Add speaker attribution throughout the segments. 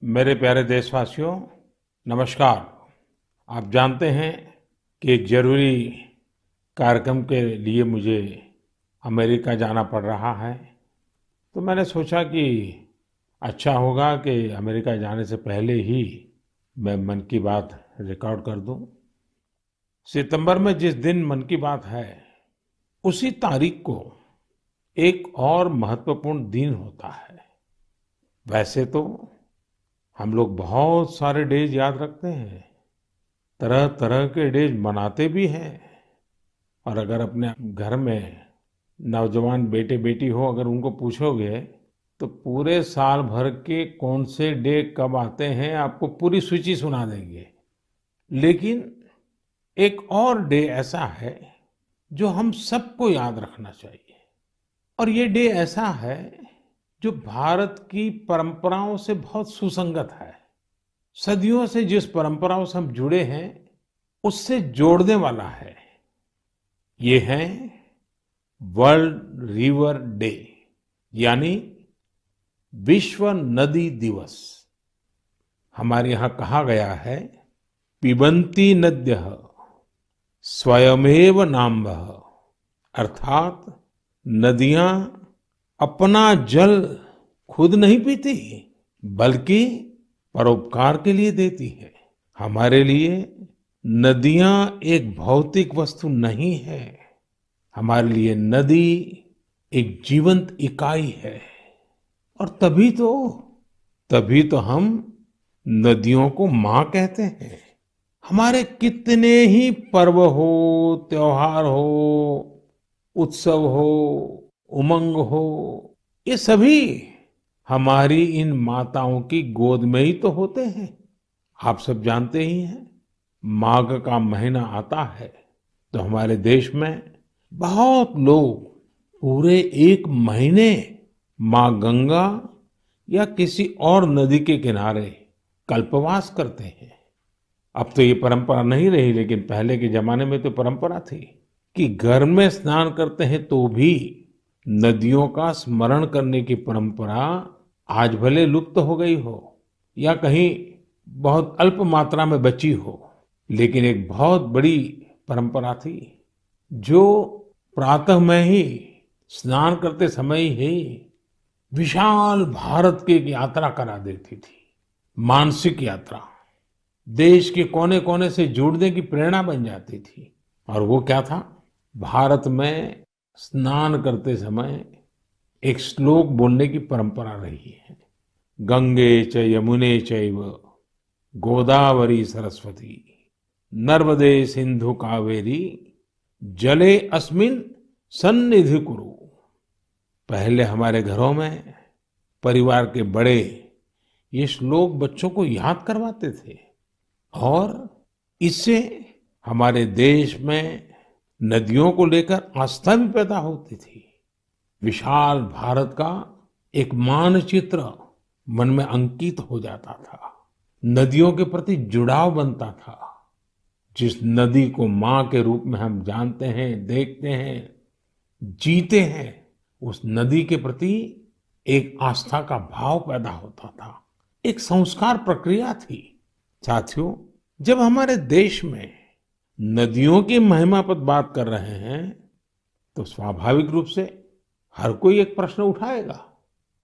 Speaker 1: मेरे प्यारे देशवासियों, नमस्कार। आप जानते हैं कि एक जरूरी कार्यक्रम के लिए मुझे अमेरिका जाना पड़ रहा है। तो मैंने सोचा कि अच्छा होगा कि अमेरिका जाने से पहले ही मैं मन की बात रिकॉर्ड कर दूं। सितंबर में जिस दिन मन की बात है, उसी तारीख को एक और महत्वपूर्ण दिन होता है। वैसे तो हम लोग बहुत सारे डेज याद रखते हैं, तरह तरह के डेज मनाते भी हैं। और अगर अपने घर में नौजवान बेटे बेटी हो, अगर उनको पूछोगे तो पूरे साल भर के कौन से डे कब आते हैं आपको पूरी सूची सुना देंगे। लेकिन एक और डे ऐसा है जो हम सबको याद रखना चाहिए। और ये डे ऐसा है जो भारत की परंपराओं से बहुत सुसंगत है। सदियों से जिस परंपराओं से हम जुड़े हैं, उससे जोड़ने वाला है। ये है वर्ल्ड रिवर डे, यानी विश्व नदी दिवस। हमारे यहाँ कहा गया है, पिबन्ति नद्यः स्वयमेव नाम्भः। अर्थात नदियां अपना जल खुद नहीं पीती, बल्कि परोपकार के लिए देती है। हमारे लिए नदियां एक भौतिक वस्तु नहीं है, हमारे लिए नदी एक जीवंत इकाई है। और तभी तो हम नदियों को माँ कहते हैं। हमारे कितने ही पर्व हो, त्योहार हो, उत्सव हो, उमंग हो, ये सभी हमारी इन माताओं की गोद में ही तो होते हैं। आप सब जानते ही हैं, माघ का महीना आता है तो हमारे देश में बहुत लोग पूरे एक महीने माँ गंगा या किसी और नदी के किनारे कल्पवास करते हैं। अब तो ये परंपरा नहीं रही, लेकिन पहले के जमाने में तो परंपरा थी कि घर में स्नान करते हैं तो भी नदियों का स्मरण करने की परंपरा आज भले लुप्त हो गई हो या कहीं बहुत अल्प मात्रा में बची हो, लेकिन एक बहुत बड़ी परंपरा थी जो प्रातः में ही स्नान करते समय ही विशाल भारत की एक यात्रा करा देती थी। मानसिक यात्रा, देश के कोने कोने से जुड़ने की प्रेरणा बन जाती थी। और वो क्या था, भारत में स्नान करते समय एक श्लोक बोलने की परंपरा रही है। गंगे च यमुने चैव गोदावरी सरस्वती नर्मदे सिंधु कावेरी जले अस्मिन सन्निधि कुरु। पहले हमारे घरों में परिवार के बड़े ये श्लोक बच्चों को याद करवाते थे और इससे हमारे देश में नदियों को लेकर आस्था भी पैदा होती थी। विशाल भारत का एक मानचित्र मन में अंकित हो जाता था। नदियों के प्रति जुड़ाव बनता था। जिस नदी को माँ के रूप में हम जानते हैं, देखते हैं, जीते हैं, उस नदी के प्रति एक आस्था का भाव पैदा होता था। एक संस्कार प्रक्रिया थी। साथियों, जब हमारे देश में नदियों की महिमा पर बात कर रहे हैं तो स्वाभाविक रूप से हर कोई एक प्रश्न उठाएगा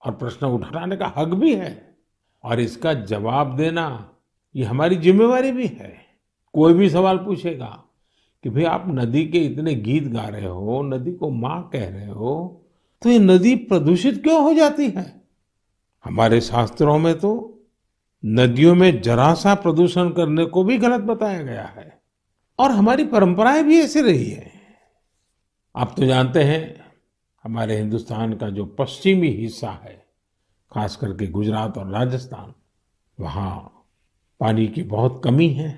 Speaker 1: और प्रश्न उठाने का हक भी है और इसका जवाब देना ये हमारी जिम्मेवारी भी है। कोई भी सवाल पूछेगा कि भाई आप नदी के इतने गीत गा रहे हो, नदी को माँ कह रहे हो, तो ये नदी प्रदूषित क्यों हो जाती है? हमारे शास्त्रों में तो नदियों में जरा सा प्रदूषण करने को भी गलत बताया गया है और हमारी परंपराएं भी ऐसी रही है। आप तो जानते हैं, हमारे हिंदुस्तान का जो पश्चिमी हिस्सा है, खास करके गुजरात और राजस्थान, वहाँ पानी की बहुत कमी है।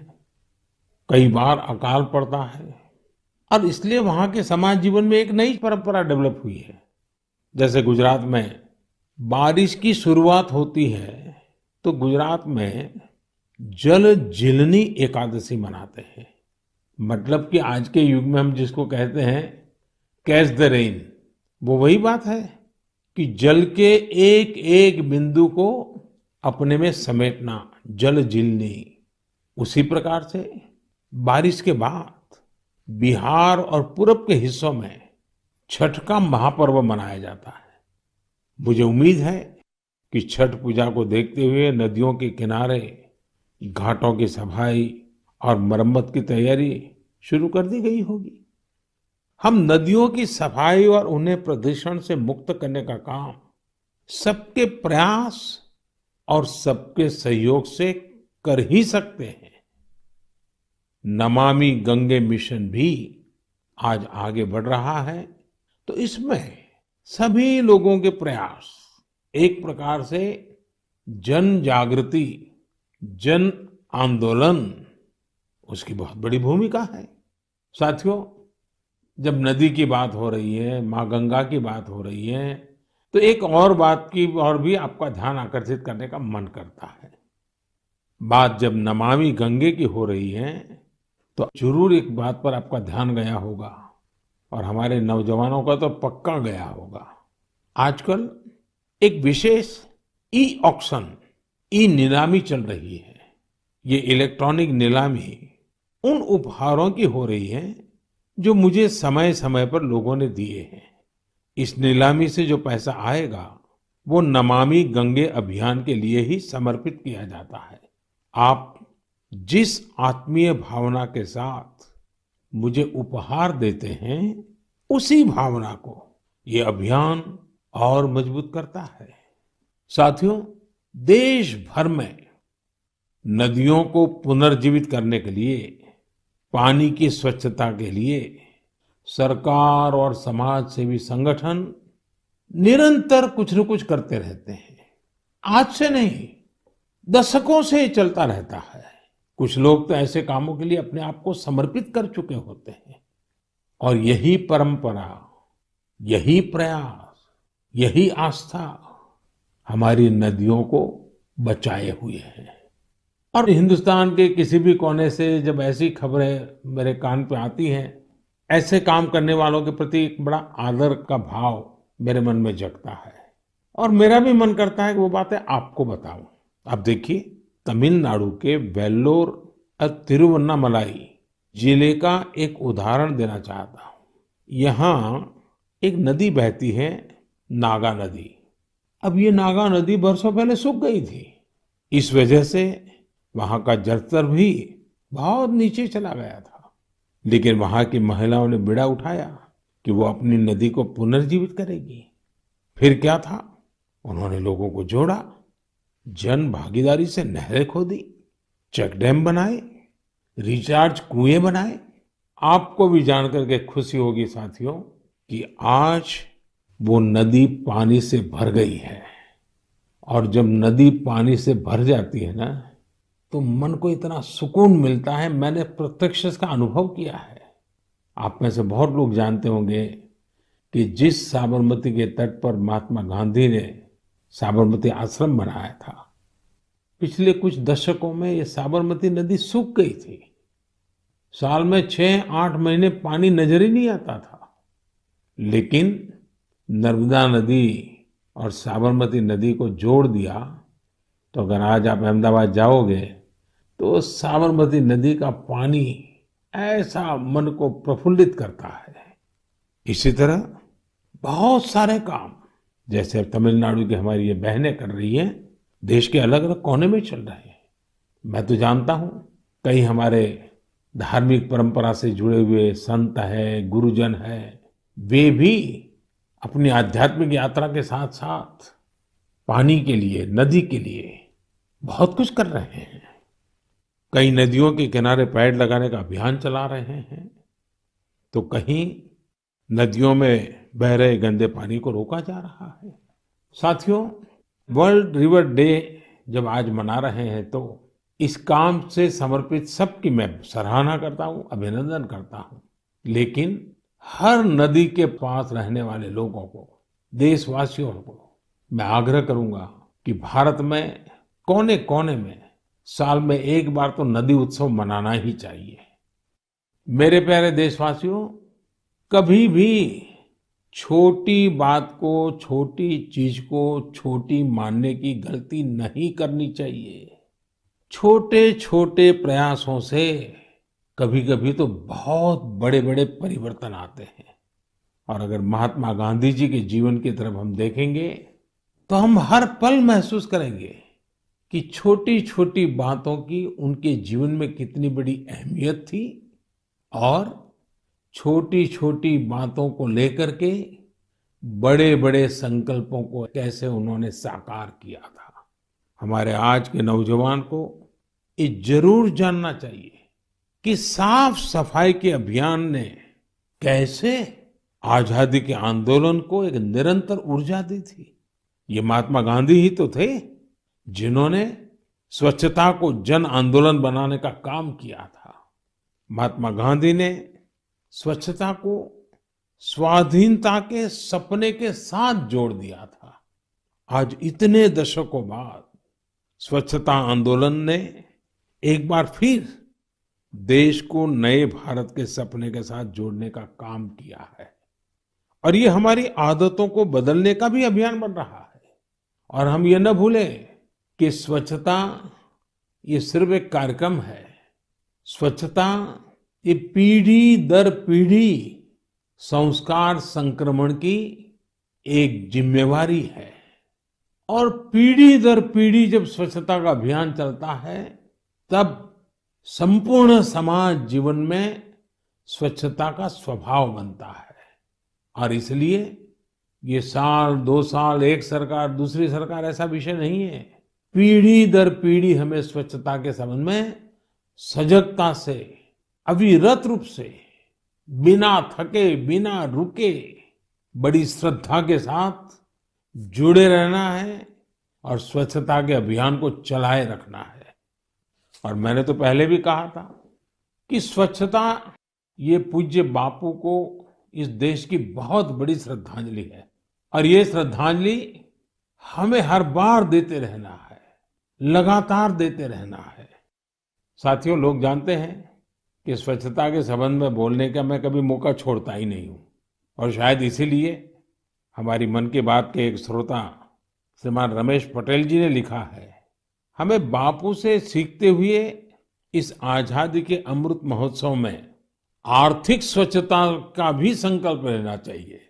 Speaker 1: कई बार अकाल पड़ता है और इसलिए वहाँ के समाज जीवन में एक नई परंपरा डेवलप हुई है। जैसे गुजरात में बारिश की शुरुआत होती है तो गुजरात में जल जीलनी एकादशी मनाते हैं। मतलब कि आज के युग में हम जिसको कहते हैं कैच द रेन, वो वही बात है कि जल के एक एक बिंदु को अपने में समेटना, जल जीलनी। उसी प्रकार से बारिश के बाद बिहार और पूरब के हिस्सों में छठ का महापर्व मनाया जाता है। मुझे उम्मीद है कि छठ पूजा को देखते हुए नदियों के किनारे घाटों की सफाई और मरम्मत की तैयारी शुरू कर दी गई होगी। हम नदियों की सफाई और उन्हें प्रदूषण से मुक्त करने का काम सबके प्रयास और सबके सहयोग से कर ही सकते हैं। नमामि गंगे मिशन भी आज आगे बढ़ रहा है, तो इसमें सभी लोगों के प्रयास एक प्रकार से जन जागृति, जन आंदोलन, उसकी बहुत बड़ी भूमिका है। साथियों, जब नदी की बात हो रही है, माँ गंगा की बात हो रही है, तो एक और बात की और भी आपका ध्यान आकर्षित करने का मन करता है। बात जब नमामि गंगे की हो रही है, तो जरूर एक बात पर आपका ध्यान गया होगा और हमारे नौजवानों का तो पक्का गया होगा। आजकल एक विशेष ई ऑक्शन, ई नीलामी चल रही है। ये इलेक्ट्रॉनिक नीलामी उन उपहारों की हो रही है जो मुझे समय समय पर लोगों ने दिए हैं। इस नीलामी से जो पैसा आएगा वो नमामि गंगे अभियान के लिए ही समर्पित किया जाता है। आप जिस आत्मीय भावना के साथ मुझे उपहार देते हैं, उसी भावना को ये अभियान और मजबूत करता है। साथियों, देश भर में नदियों को पुनर्जीवित करने के लिए, पानी की स्वच्छता के लिए सरकार और समाज सेवी संगठन निरंतर कुछ न कुछ करते रहते हैं। आज से नहीं, दशकों से ये चलता रहता है। कुछ लोग तो ऐसे कामों के लिए अपने आप को समर्पित कर चुके होते हैं और यही परंपरा, यही प्रयास, यही आस्था हमारी नदियों को बचाए हुए है। और हिंदुस्तान के किसी भी कोने से जब ऐसी खबरें मेरे कान पे आती हैं, ऐसे काम करने वालों के प्रति एक बड़ा आदर का भाव मेरे मन में जगता है और मेरा भी मन करता है कि वो बातें आपको बताऊं। आप देखिए, तमिलनाडु के वेल्लोर और तिरुवन्नामलाई जिले का एक उदाहरण देना चाहता हूँ। यहाँ एक नदी बहती है, नागा नदी। अब ये नागा नदी बरसों पहले सूख गई थी। इस वजह से वहां का जलस्तर भी बहुत नीचे चला गया था। लेकिन वहां की महिलाओं ने बीड़ा उठाया कि वो अपनी नदी को पुनर्जीवित करेगी। फिर क्या था, उन्होंने लोगों को जोड़ा, जन भागीदारी से नहरें खोदी, चेक डैम बनाए, रिचार्ज कुएं बनाए। आपको भी जानकर के खुशी होगी साथियों कि आज वो नदी पानी से भर गई है। और जब नदी पानी से भर जाती है ना, तो मन को इतना सुकून मिलता है। मैंने प्रत्यक्ष इसका अनुभव किया है। आप में से बहुत लोग जानते होंगे कि जिस साबरमती के तट पर महात्मा गांधी ने साबरमती आश्रम बनाया था, पिछले कुछ दशकों में ये साबरमती नदी सूख गई थी। साल में 6-8 महीने पानी नजर ही नहीं आता था। लेकिन नर्मदा नदी और साबरमती नदी को जोड़ दिया, तो अगर आज आप अहमदाबाद जाओगे तो साबरमती नदी का पानी ऐसा मन को प्रफुल्लित करता है। इसी तरह बहुत सारे काम, जैसे तमिलनाडु की हमारी ये बहनें कर रही हैं, देश के अलग अलग कोने में चल रहे हैं। मैं तो जानता हूँ कई हमारे धार्मिक परंपरा से जुड़े हुए संत हैं, गुरुजन हैं, वे भी अपनी आध्यात्मिक यात्रा के साथ साथ पानी के लिए, नदी के लिए बहुत कुछ कर रहे हैं। कई नदियों के किनारे पेड़ लगाने का अभियान चला रहे हैं, तो कहीं नदियों में बह रहे गंदे पानी को रोका जा रहा है। साथियों, वर्ल्ड रिवर डे जब आज मना रहे हैं, तो इस काम से समर्पित सबकी मैं सराहना करता हूँ, अभिनंदन करता हूँ। लेकिन हर नदी के पास रहने वाले लोगों को, देशवासियों को मैं आग्रह करूंगा कि भारत में कोने कोने में साल में एक बार तो नदी उत्सव मनाना ही चाहिए। मेरे प्यारे देशवासियों, कभी भी छोटी बात को, छोटी चीज को छोटी मानने की गलती नहीं करनी चाहिए। छोटे छोटे प्रयासों से कभी कभी तो बहुत बड़े बड़े परिवर्तन आते हैं। और अगर महात्मा गांधी जी के जीवन की तरफ हम देखेंगे तो हम हर पल महसूस करेंगे कि छोटी छोटी बातों की उनके जीवन में कितनी बड़ी अहमियत थी और छोटी छोटी बातों को लेकर के बड़े बड़े संकल्पों को कैसे उन्होंने साकार किया था। हमारे आज के नौजवान को ये जरूर जानना चाहिए कि साफ सफाई के अभियान ने कैसे आजादी के आंदोलन को एक निरंतर ऊर्जा दी थी। ये महात्मा गांधी ही तो थे जिन्होंने स्वच्छता को जन आंदोलन बनाने का काम किया था। महात्मा गांधी ने स्वच्छता को स्वाधीनता के सपने के साथ जोड़ दिया था। आज इतने दशकों बाद स्वच्छता आंदोलन ने एक बार फिर देश को नए भारत के सपने के साथ जोड़ने का काम किया है। और ये हमारी आदतों को बदलने का भी अभियान बन रहा है। और हम ये न भूलें कि स्वच्छता ये सिर्फ एक कार्यक्रम है। स्वच्छता ये पीढ़ी दर पीढ़ी संस्कार संक्रमण की एक जिम्मेवारी है। और पीढ़ी दर पीढ़ी जब स्वच्छता का अभियान चलता है तब संपूर्ण समाज जीवन में स्वच्छता का स्वभाव बनता है। और इसलिए ये साल, 2 साल, एक सरकार, दूसरी सरकार ऐसा विषय नहीं है। पीढ़ी दर पीढ़ी हमें स्वच्छता के संबंध में सजगता से, अविरत रूप से, बिना थके, बिना रुके, बड़ी श्रद्धा के साथ जुड़े रहना है और स्वच्छता के अभियान को चलाए रखना है। और मैंने तो पहले भी कहा था कि स्वच्छता ये पूज्य बापू को इस देश की बहुत बड़ी श्रद्धांजलि है। और ये श्रद्धांजलि हमें हर बार देते रहना है, लगातार देते रहना है। साथियों, लोग जानते हैं कि स्वच्छता के संबंध में बोलने का मैं कभी मौका छोड़ता ही नहीं हूँ। और शायद इसीलिए हमारी मन की बात के एक श्रोता श्रीमान रमेश पटेल जी ने लिखा है, हमें बापू से सीखते हुए इस आजादी के अमृत महोत्सव में आर्थिक स्वच्छता का भी संकल्प लेना चाहिए।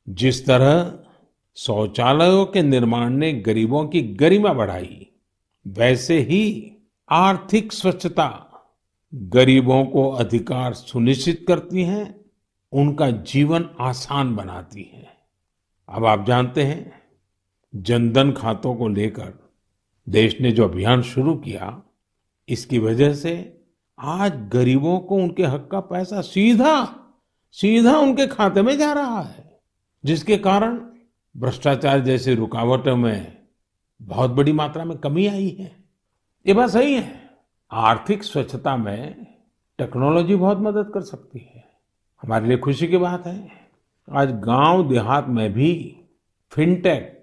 Speaker 1: जिस तरह शौचालयों के निर्माण ने गरीबों की गरिमा बढ़ाई, वैसे ही आर्थिक स्वच्छता गरीबों को अधिकार सुनिश्चित करती है, उनका जीवन आसान बनाती है। अब आप जानते हैं, जनधन खातों को लेकर देश ने जो अभियान शुरू किया, इसकी वजह से आज गरीबों को उनके हक का पैसा सीधा सीधा उनके खाते में जा रहा है, जिसके कारण भ्रष्टाचार जैसी रुकावटों में बहुत बड़ी मात्रा में कमी आई है। ये बात सही है। आर्थिक स्वच्छता में टेक्नोलॉजी बहुत मदद कर सकती है। हमारे लिए खुशी की बात है, आज गांव देहात में भी फिनटेक,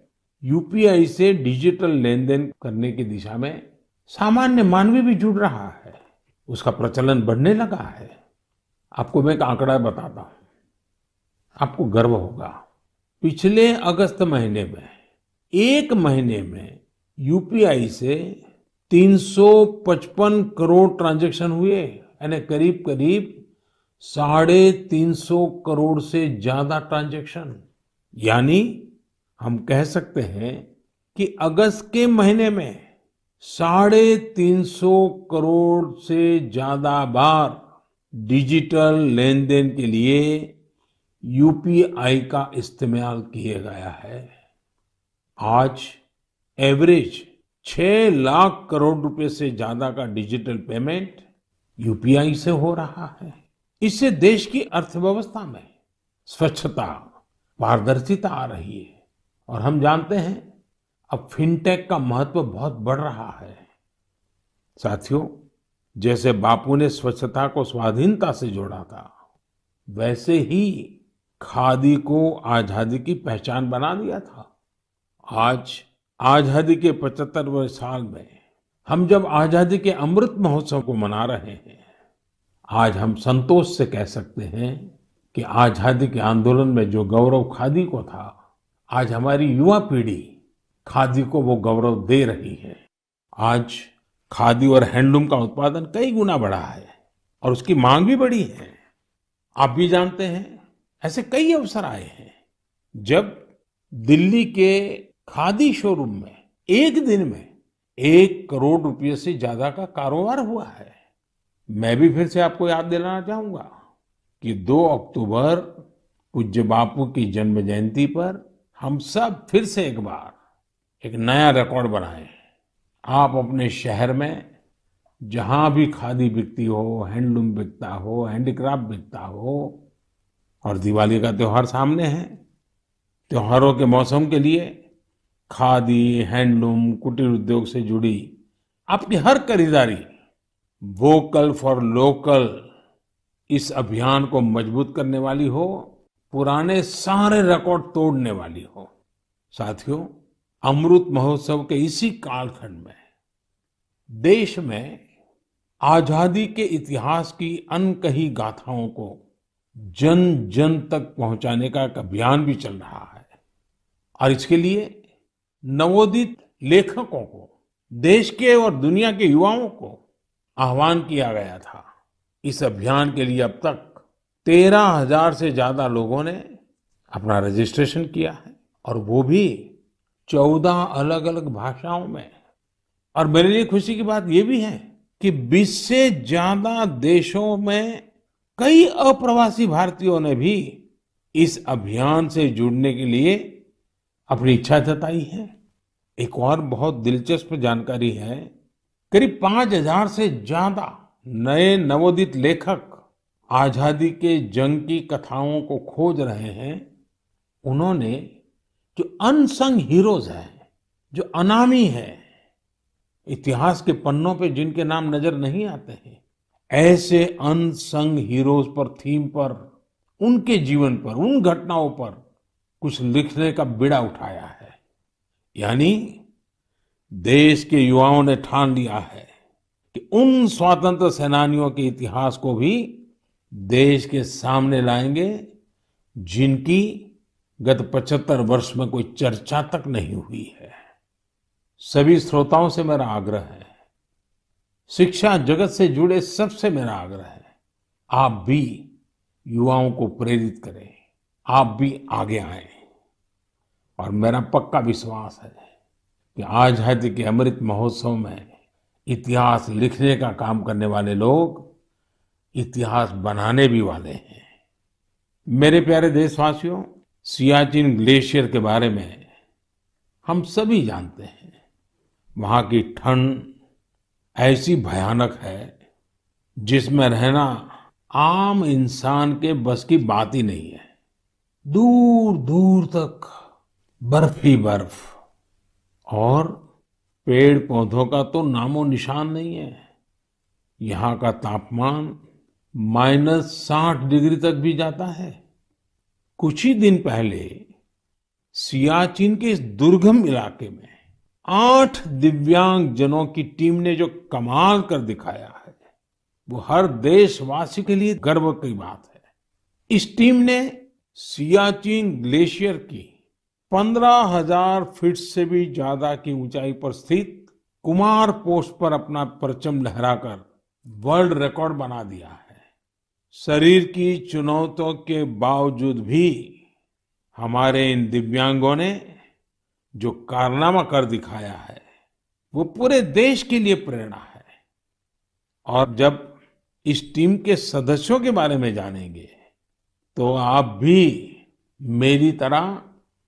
Speaker 1: यूपीआई से डिजिटल लेन देन करने की दिशा में सामान्य मानवी भी जुड़ रहा है, उसका प्रचलन बढ़ने लगा है। आपको मैं एक आंकड़ा बताता हूं, आपको गर्व होगा। पिछले अगस्त महीने में, एक महीने में यूपीआई से 355 करोड़ ट्रांजैक्शन हुए, यानी करीब करीब 350 करोड़ से ज्यादा ट्रांजैक्शन। यानी हम कह सकते हैं कि अगस्त के महीने में 350 करोड़ से ज्यादा बार डिजिटल लेन देन के लिए यूपीआई का इस्तेमाल किया गया है। आज एवरेज 6 लाख करोड़ रुपए से ज्यादा का डिजिटल पेमेंट यूपीआई से हो रहा है। इससे देश की अर्थव्यवस्था में स्वच्छता, पारदर्शिता आ रही है। और हम जानते हैं, अब फिनटेक का महत्व बहुत बढ़ रहा है। साथियों, जैसे बापू ने स्वच्छता को स्वाधीनता से जोड़ा था, वैसे ही खादी को आजादी की पहचान बना दिया था। आज आजादी के 75वें साल में हम जब आजादी के अमृत महोत्सव को मना रहे हैं, आज हम संतोष से कह सकते हैं कि आजादी के आंदोलन में जो गौरव खादी को था, आज हमारी युवा पीढ़ी खादी को वो गौरव दे रही है। आज खादी और हैंडलूम का उत्पादन कई गुना बढ़ा है और उसकी मांग भी बढ़ी है। आप भी जानते हैं, ऐसे कई अवसर आए हैं जब दिल्ली के खादी शोरूम में एक दिन में 1 करोड़ रुपए से ज्यादा का कारोबार हुआ है। मैं भी फिर से आपको याद दिलाना चाहूंगा कि 2 अक्टूबर पूज्य बापू की जन्म जयंती पर हम सब फिर से एक बार एक नया रिकॉर्ड बनाएं। आप अपने शहर में जहां भी खादी बिकती हो, हैंडलूम बिकता हो, हैंडीक्राफ्ट बिकता हो, और दिवाली का त्योहार सामने है, त्योहारों के मौसम के लिए खादी, हैंडलूम, कुटीर उद्योग से जुड़ी आपकी हर खरीदारी वोकल फॉर लोकल इस अभियान को मजबूत करने वाली हो, पुराने सारे रिकॉर्ड तोड़ने वाली हो। साथियों, अमृत महोत्सव के इसी कालखंड में देश में आजादी के इतिहास की अनकही गाथाओं को जन जन तक पहुंचाने का एक अभियान भी चल रहा है। और इसके लिए नवोदित लेखकों को, देश के और दुनिया के युवाओं को आह्वान किया गया था। इस अभियान के लिए अब तक 13,000 से ज्यादा लोगों ने अपना रजिस्ट्रेशन किया है, और वो भी 14 अलग अलग भाषाओं में। और मेरे लिए खुशी की बात ये भी है कि 20 से ज्यादा देशों में कई अप्रवासी भारतीयों ने भी इस अभियान से जुड़ने के लिए अपनी इच्छा जताई है। एक और बहुत दिलचस्प जानकारी है, करीब 5,000 से ज्यादा नए नवोदित लेखक आजादी के जंग की कथाओं को खोज रहे हैं। उन्होंने जो अनसंग हीरोज हैं, जो अनामी हैं, इतिहास के पन्नों पे जिनके नाम नजर नहीं आते हैं, ऐसे अनसंग हीरोज पर, थीम पर, उनके जीवन पर, उन घटनाओं पर कुछ लिखने का बीड़ा उठाया है। यानी देश के युवाओं ने ठान लिया है कि उन स्वतंत्र सेनानियों के इतिहास को भी देश के सामने लाएंगे जिनकी गत 75 वर्ष में कोई चर्चा तक नहीं हुई है। सभी श्रोताओं से मेरा आग्रह है, शिक्षा जगत से जुड़े सबसे मेरा आग्रह है, आप भी युवाओं को प्रेरित करें, आप भी आगे आएं। और मेरा पक्का विश्वास है कि आजादी के अमृत महोत्सव में इतिहास लिखने का काम करने वाले लोग इतिहास बनाने भी वाले हैं। मेरे प्यारे देशवासियों, सियाचिन ग्लेशियर के बारे में हम सभी जानते हैं। वहां की ठंड ऐसी भयानक है जिसमें रहना आम इंसान के बस की बात ही नहीं है। दूर दूर तक बर्फ ही बर्फ, और पेड़ पौधों का तो नामो निशान नहीं है। यहाँ का तापमान -60 डिग्री तक भी जाता है। कुछ ही दिन पहले सियाचिन के इस दुर्गम इलाके में 8 दिव्यांग जनों की टीम ने जो कमाल कर दिखाया है, वो हर देशवासी के लिए गर्व की बात है। इस टीम ने सियाचिन ग्लेशियर की 15,000 फीट से भी ज्यादा की ऊंचाई पर स्थित कुमार पोस्ट पर अपना परचम लहराकर वर्ल्ड रिकॉर्ड बना दिया है। शरीर की चुनौतियों के बावजूद भी हमारे इन दिव्यांगों ने जो कारनामा कर दिखाया है, वो पूरे देश के लिए प्रेरणा है। और जब इस टीम के सदस्यों के बारे में जानेंगे तो आप भी मेरी तरह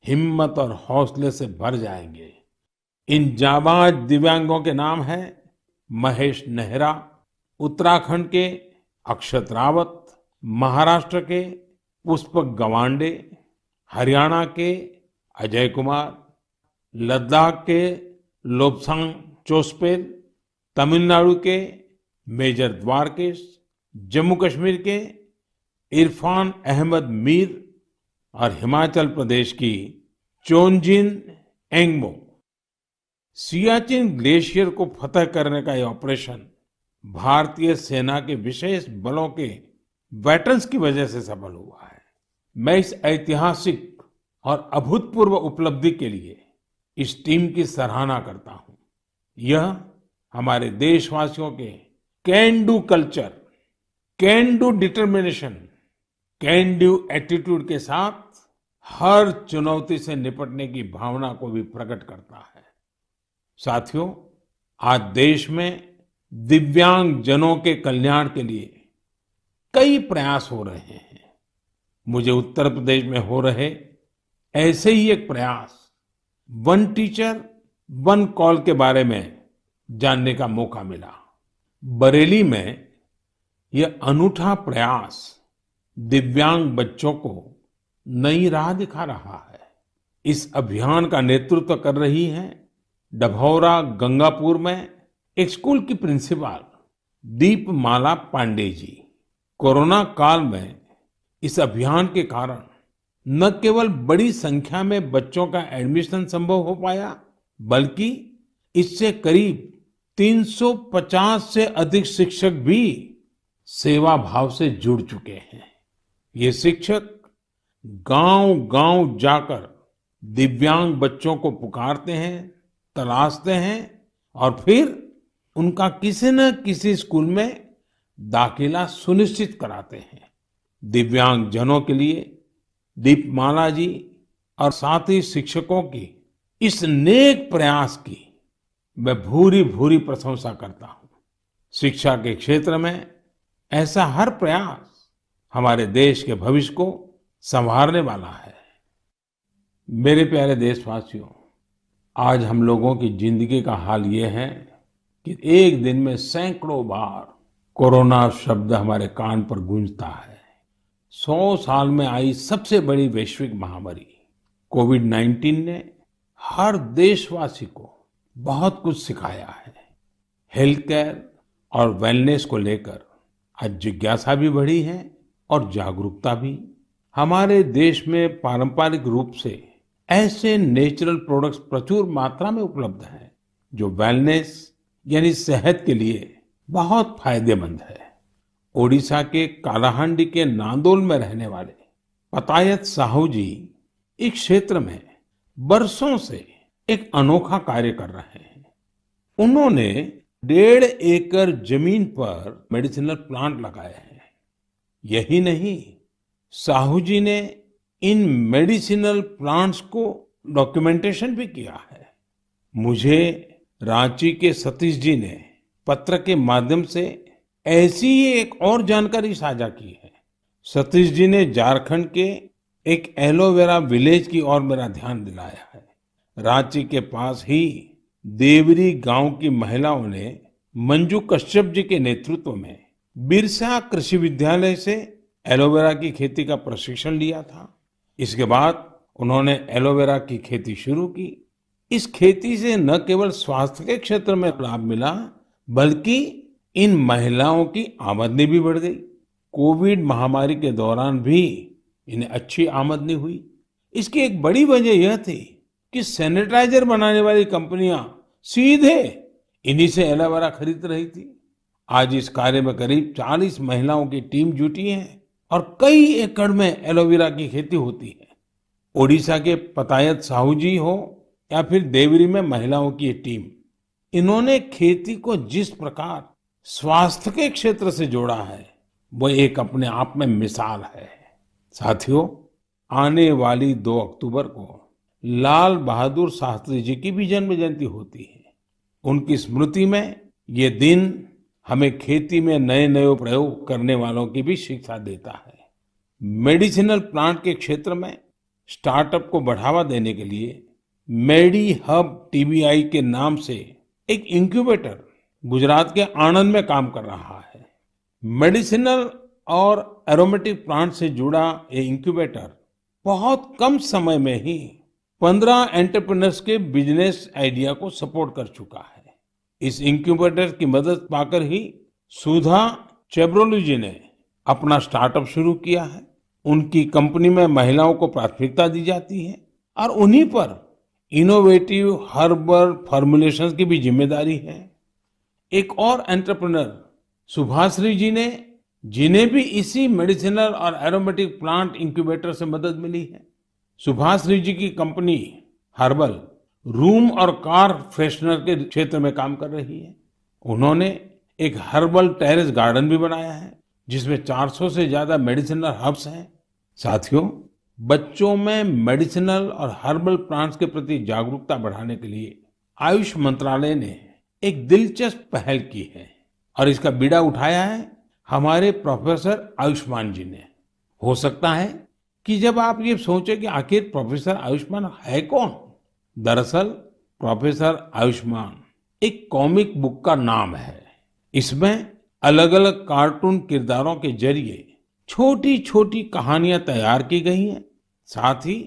Speaker 1: हिम्मत और हौसले से भर जाएंगे। इन जाबाज दिव्यांगों के नाम हैं महेश नेहरा, उत्तराखंड के अक्षत रावत, महाराष्ट्र के पुष्पक गवांडे, हरियाणा के अजय कुमार, लद्दाख के लोब्सांग चोस्पेल, तमिलनाडु के मेजर द्वारकेश, जम्मू कश्मीर के इरफान अहमद मीर और हिमाचल प्रदेश की चोंजिन एंगमो। सियाचिन ग्लेशियर को फतह करने का ये ऑपरेशन भारतीय सेना के विशेष बलों के वेटरन्स की वजह से सफल हुआ है। मैं इस ऐतिहासिक और अभूतपूर्व उपलब्धि के लिए इस टीम की सराहना करता हूं। यह हमारे देशवासियों के can do culture, can do determination, can do attitude के साथ हर चुनौती से निपटने की भावना को भी प्रकट करता है। साथियों, आज देश में दिव्यांग जनों के कल्याण के लिए कई प्रयास हो रहे हैं। मुझे उत्तर प्रदेश में हो रहे ऐसे ही एक प्रयास वन टीचर वन कॉल के बारे में जानने का मौका मिला। बरेली में यह अनूठा प्रयास दिव्यांग बच्चों को नई राह दिखा रहा है। इस अभियान का नेतृत्व कर रही है डभौरा गंगापुर में एक स्कूल की प्रिंसिपल दीपमाला पांडे जी। कोरोना काल में इस अभियान के कारण न केवल बड़ी संख्या में बच्चों का एडमिशन संभव हो पाया, बल्कि इससे करीब 350 से अधिक शिक्षक भी सेवा भाव से जुड़ चुके हैं। ये शिक्षक गांव-गांव जाकर दिव्यांग बच्चों को पुकारते हैं, तलाशते हैं और फिर उनका किसी न किसी स्कूल में दाखिला सुनिश्चित कराते हैं। दिव्यांग जनों के लिए दीपमाला जी और साथी शिक्षकों की इस नेक प्रयास की मैं भूरी भूरी प्रशंसा करता हूं। शिक्षा के क्षेत्र में ऐसा हर प्रयास हमारे देश के भविष्य को संवारने वाला है। मेरे प्यारे देशवासियों, आज हम लोगों की जिंदगी का हाल ये है कि एक दिन में सैकड़ों बार कोरोना शब्द हमारे कान पर गूंजता है। 100 साल में आई सबसे बड़ी वैश्विक महामारी कोविड-19 ने हर देशवासी को बहुत कुछ सिखाया है। हेल्थ केयर और वेलनेस को लेकर आज जिज्ञासा भी बढ़ी है और जागरूकता भी। हमारे देश में पारंपरिक रूप से ऐसे नेचुरल प्रोडक्ट्स प्रचुर मात्रा में उपलब्ध हैं जो वेलनेस यानी सेहत के लिए बहुत फायदेमंद है। ओडिशा के कालाहांडी के नांदोल में रहने वाले पतायत साहू जी इस क्षेत्र में बरसों से एक अनोखा कार्य कर रहे हैं। उन्होंने 1.5 एकड़ जमीन पर मेडिसिनल प्लांट लगाए हैं। यही नहीं, साहू जी ने इन मेडिसिनल प्लांट्स को डॉक्यूमेंटेशन भी किया है। मुझे रांची के सतीश जी ने पत्र के माध्यम से ऐसी ही एक और जानकारी साझा की है। सतीश जी ने झारखंड के एक एलोवेरा विलेज की ओर मेरा ध्यान दिलाया है। रांची के पास ही देवरी गांव की महिलाओं ने मंजू कश्यप जी के नेतृत्व में बिरसा कृषि विद्यालय से एलोवेरा की खेती का प्रशिक्षण लिया था। इसके बाद उन्होंने एलोवेरा की खेती शुरू की। इस खेती से न केवल स्वास्थ्य के क्षेत्र में लाभ मिला, बल्कि इन महिलाओं की आमदनी भी बढ़ गई। कोविड महामारी के दौरान भी इन्हें अच्छी आमदनी हुई। इसकी एक बड़ी वजह यह थी कि सैनिटाइजर बनाने वाली कंपनियां सीधे इन्हीं से एलोवेरा खरीद रही थी। आज इस कार्य में करीब 40 महिलाओं की टीम जुटी है और कई एकड़ में एलोवेरा की खेती होती है। ओडिशा के पतायत साहू जी हो या फिर देवरी में महिलाओं की ये टीम, इन्होंने खेती को जिस प्रकार स्वास्थ्य के क्षेत्र से जोड़ा है, वो एक अपने आप में मिसाल है। साथियों, आने वाली 2 अक्टूबर को लाल बहादुर शास्त्री जी की भी जन्म जयंती होती है। उनकी स्मृति में ये दिन हमें खेती में नए नए प्रयोग करने वालों की भी शिक्षा देता है। मेडिसिनल प्लांट के क्षेत्र में स्टार्टअप को बढ़ावा देने के लिए मेडी हब टीबीआई के नाम से एक इंक्यूबेटर गुजरात के आणंद में काम कर रहा है। मेडिसिनल और एरोमेटिक प्लांट से जुड़ा ये इंक्यूबेटर बहुत कम समय में ही 15 एंटरप्रेन्योर्स के बिजनेस आइडिया को सपोर्ट कर चुका है। इस इंक्यूबेटर की मदद पाकर ही सुधा चेब्रोलू जी ने अपना स्टार्टअप शुरू किया है। उनकी कंपनी में महिलाओं को प्राथमिकता दी जाती है और उन्हीं पर इनोवेटिव हर्बल फॉर्मुलेशंस की भी जिम्मेदारी है। एक और एंटरप्रेन्योर सुभाश्री जी ने जिन्हें भी इसी मेडिसिनल और एरोमेटिक प्लांट इंक्यूबेटर से मदद मिली है। सुभाश्री जी की कंपनी हर्बल रूम और कार फ्रेशनर के क्षेत्र में काम कर रही है। उन्होंने एक हर्बल टेरेस गार्डन भी बनाया है जिसमें 400 से ज्यादा मेडिसिनल हर्ब्स हैं। साथियों, बच्चों में मेडिसिनल और हर्बल प्लांट्स के प्रति जागरूकता बढ़ाने के लिए आयुष मंत्रालय ने एक दिलचस्प पहल की है और इसका बीड़ा उठाया है हमारे प्रोफेसर आयुष्मान जी ने। हो सकता है कि जब आप ये सोचें कि आखिर प्रोफेसर आयुष्मान है कौन, दरअसल प्रोफेसर आयुष्मान एक कॉमिक बुक का नाम है। इसमें अलग अलग कार्टून किरदारों के जरिए छोटी छोटी कहानियां तैयार की गई हैं। साथ ही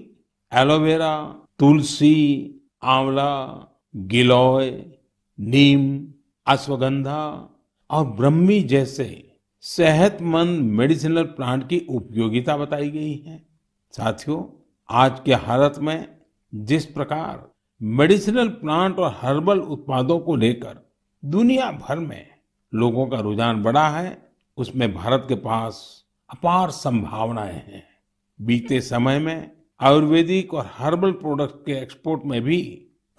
Speaker 1: एलोवेरा, तुलसी, आंवला, गिलोय, नीम, अश्वगंधा और ब्रह्मी जैसे सेहतमंद मेडिसिनल प्लांट की उपयोगिता बताई गई है। साथियों, आज के हालत में जिस प्रकार मेडिसिनल प्लांट और हर्बल उत्पादों को लेकर दुनिया भर में लोगों का रुझान बढ़ा है, उसमें भारत के पास अपार संभावनाएं हैं। बीते समय में आयुर्वेदिक और हर्बल प्रोडक्ट्स के एक्सपोर्ट में भी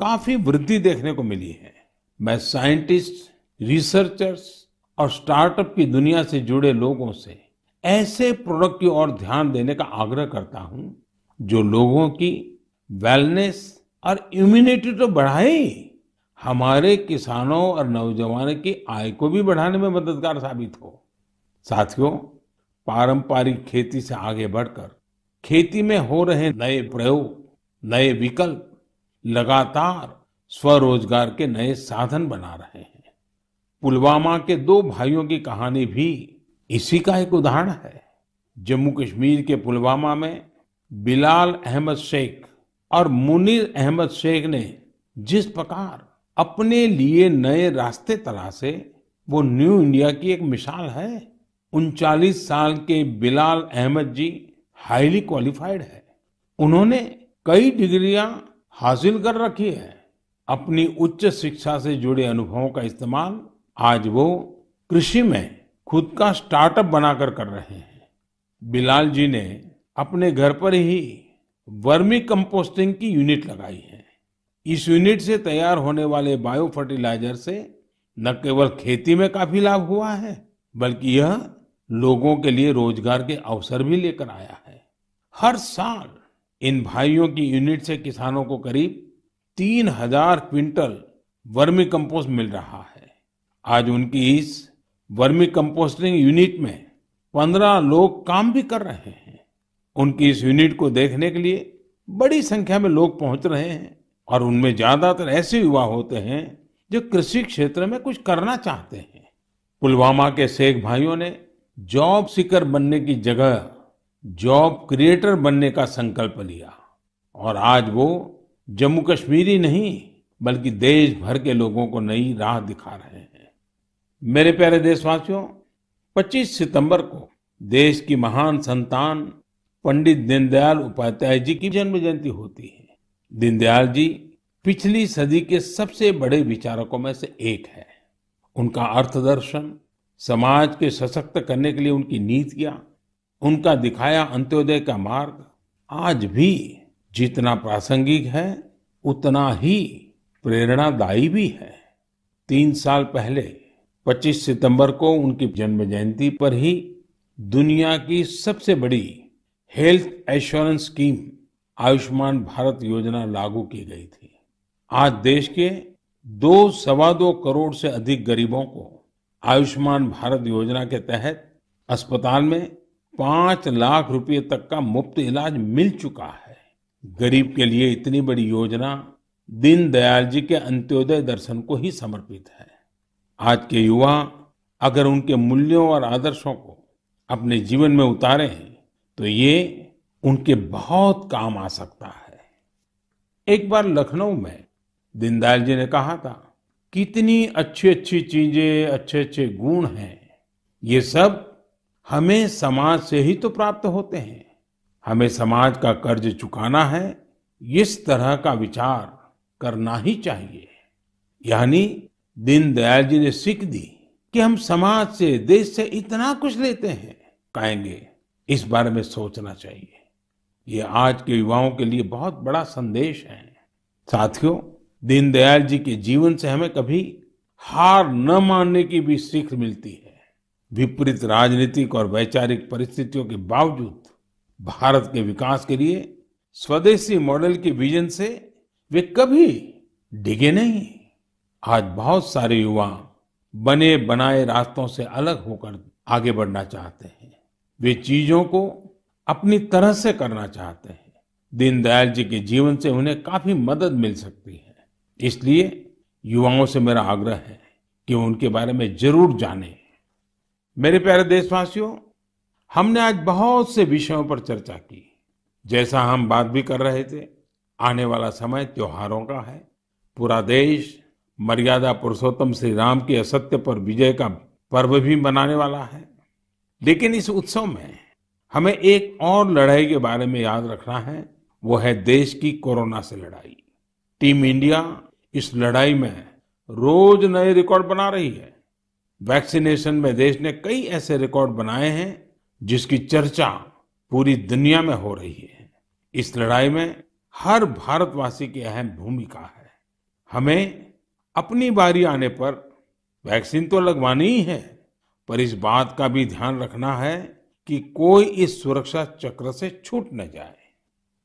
Speaker 1: काफी वृद्धि देखने को मिली है। मैं साइंटिस्ट, रिसर्चर्स और स्टार्टअप की दुनिया से जुड़े लोगों से ऐसे प्रोडक्ट की ओर ध्यान देने का आग्रह करता हूं जो लोगों की वेलनेस और इम्यूनिटी तो बढ़ाए ही, हमारे किसानों और नौजवानों की आय को भी बढ़ाने में मददगार साबित हो। साथियों, पारंपरिक खेती से आगे बढ़कर खेती में हो रहे नए प्रयोग, नए विकल्प लगातार स्वरोजगार के नए साधन बना रहे हैं। पुलवामा के दो भाइयों की कहानी भी इसी का एक उदाहरण है। जम्मू कश्मीर के पुलवामा में बिलाल अहमद शेख और मुनीर अहमद शेख ने जिस प्रकार अपने लिए नए रास्ते तलाशे, वो न्यू इंडिया की एक मिसाल है। 39 साल के बिलाल अहमद जी हाईली क्वालिफाइड है। उन्होंने कई डिग्रियां हासिल कर रखी है। अपनी उच्च शिक्षा से जुड़े अनुभवों का इस्तेमाल आज वो कृषि में खुद का स्टार्टअप बनाकर कर रहे हैं। बिलाल जी ने अपने घर पर ही वर्मी कंपोस्टिंग की यूनिट लगाई है। इस यूनिट से तैयार होने वाले बायो फर्टिलाइजर से न केवल खेती में काफी लाभ हुआ है, बल्कि यह लोगों के लिए रोजगार के अवसर भी लेकर आया है। हर साल इन भाइयों की यूनिट से किसानों को करीब 3000 क्विंटल वर्मी कंपोस्ट मिल रहा है। आज उनकी इस वर्मी कंपोस्टिंग यूनिट में 15 लोग काम भी कर रहे हैं। उनकी इस यूनिट को देखने के लिए बड़ी संख्या में लोग पहुंच रहे हैं और उनमें ज्यादातर ऐसे युवा होते हैं जो कृषि क्षेत्र में कुछ करना चाहते हैं। पुलवामा के शेख भाइयों ने जॉब सीकर बनने की जगह जॉब क्रिएटर बनने का संकल्प लिया और आज वो जम्मू कश्मीर ही नहीं बल्कि देश भर के लोगों को नई राह दिखा रहे हैं। मेरे प्यारे देशवासियों, 25 सितंबर को देश की महान संतान पंडित दीनदयाल उपाध्याय जी की जन्म जयंती होती है। दीनदयाल जी पिछली सदी के सबसे बड़े विचारकों में से एक है। उनका अर्थदर्शन, समाज के सशक्त करने के लिए उनकी नीतियां, उनका दिखाया अंत्योदय का मार्ग आज भी जितना प्रासंगिक है उतना ही प्रेरणादायी भी है। 3 साल पहले 25 सितंबर को उनकी जन्म जयंती पर ही दुनिया की सबसे बड़ी health assurance scheme Ayushman Bharat योजना लागू की गई थी। आज देश के 2-2.25 करोड़ से अधिक गरीबों को आयुष्मान भारत योजना के तहत अस्पताल में 5 लाख रुपए तक का मुफ्त इलाज मिल चुका है। गरीब के लिए इतनी बड़ी योजना दीनदयाल जी के अंत्योदय दर्शन को ही समर्पित है। आज के युवा अगर उनके मूल्यों और आदर्शों को अपने जीवन में उतारें तो ये उनके बहुत काम आ सकता है। एक बार लखनऊ में दीनदयाल जी ने कहा था, कितनी अच्छी अच्छी चीजें, अच्छे अच्छे गुण हैं, ये सब हमें समाज से ही तो प्राप्त होते हैं। हमें समाज का कर्ज चुकाना है, इस तरह का विचार करना ही चाहिए। यानी दीनदयाल जी ने सीख दी कि हम समाज से, देश से इतना कुछ लेते हैं, कहेंगे इस बारे में सोचना चाहिए। ये आज के युवाओं के लिए बहुत बड़ा संदेश है। साथियों, दीनदयाल जी के जीवन से हमें कभी हार न मानने की भी सीख मिलती है। विपरीत राजनीतिक और वैचारिक परिस्थितियों के बावजूद भारत के विकास के लिए स्वदेशी मॉडल के विजन से वे कभी डिगे नहीं। आज बहुत सारे युवा बने बनाए रास्तों से अलग होकर आगे बढ़ना चाहते हैं। वे चीजों को अपनी तरह से करना चाहते हैं। दीनदयाल जी के जीवन से उन्हें काफी मदद मिल सकती है। इसलिए युवाओं से मेरा आग्रह है कि वो उनके बारे में जरूर जानें। मेरे प्यारे देशवासियों, हमने आज बहुत से विषयों पर चर्चा की। जैसा हम बात भी कर रहे थे, आने वाला समय त्योहारों का है। पूरा देश मर्यादा पुरुषोत्तम श्री राम की असत्य पर विजय का पर्व भी मनाने वाला है। लेकिन इस उत्सव में हमें एक और लड़ाई के बारे में याद रखना है, वो है देश की कोरोना से लड़ाई। टीम इंडिया इस लड़ाई में रोज नए रिकॉर्ड बना रही है। वैक्सीनेशन में देश ने कई ऐसे रिकॉर्ड बनाए हैं जिसकी चर्चा पूरी दुनिया में हो रही है। इस लड़ाई में हर भारतवासी की अहम भूमिका है। हमें अपनी बारी आने पर वैक्सीन तो लगवानी ही है, पर इस बात का भी ध्यान रखना है कि कोई इस सुरक्षा चक्र से छूट न जाए।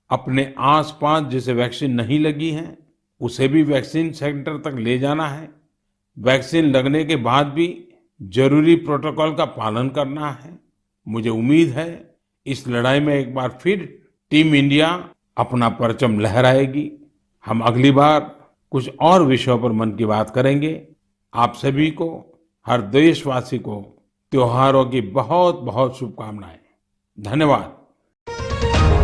Speaker 1: अपने आसपास जिसे वैक्सीन नहीं लगी है, उसे भी वैक्सीन सेंटर तक ले जाना है। वैक्सीन लगने के बाद भी जरूरी प्रोटोकॉल का पालन करना है। मुझे उम्मीद है इस लड़ाई में एक बार फिर टीम इंडिया अपना परचम लहराएगी। हम अगली बार कुछ और विषयों पर मन की बात करेंगे। आप सभी को, हर देशवासी को त्योहारों की बहुत बहुत शुभकामनाएं। धन्यवाद।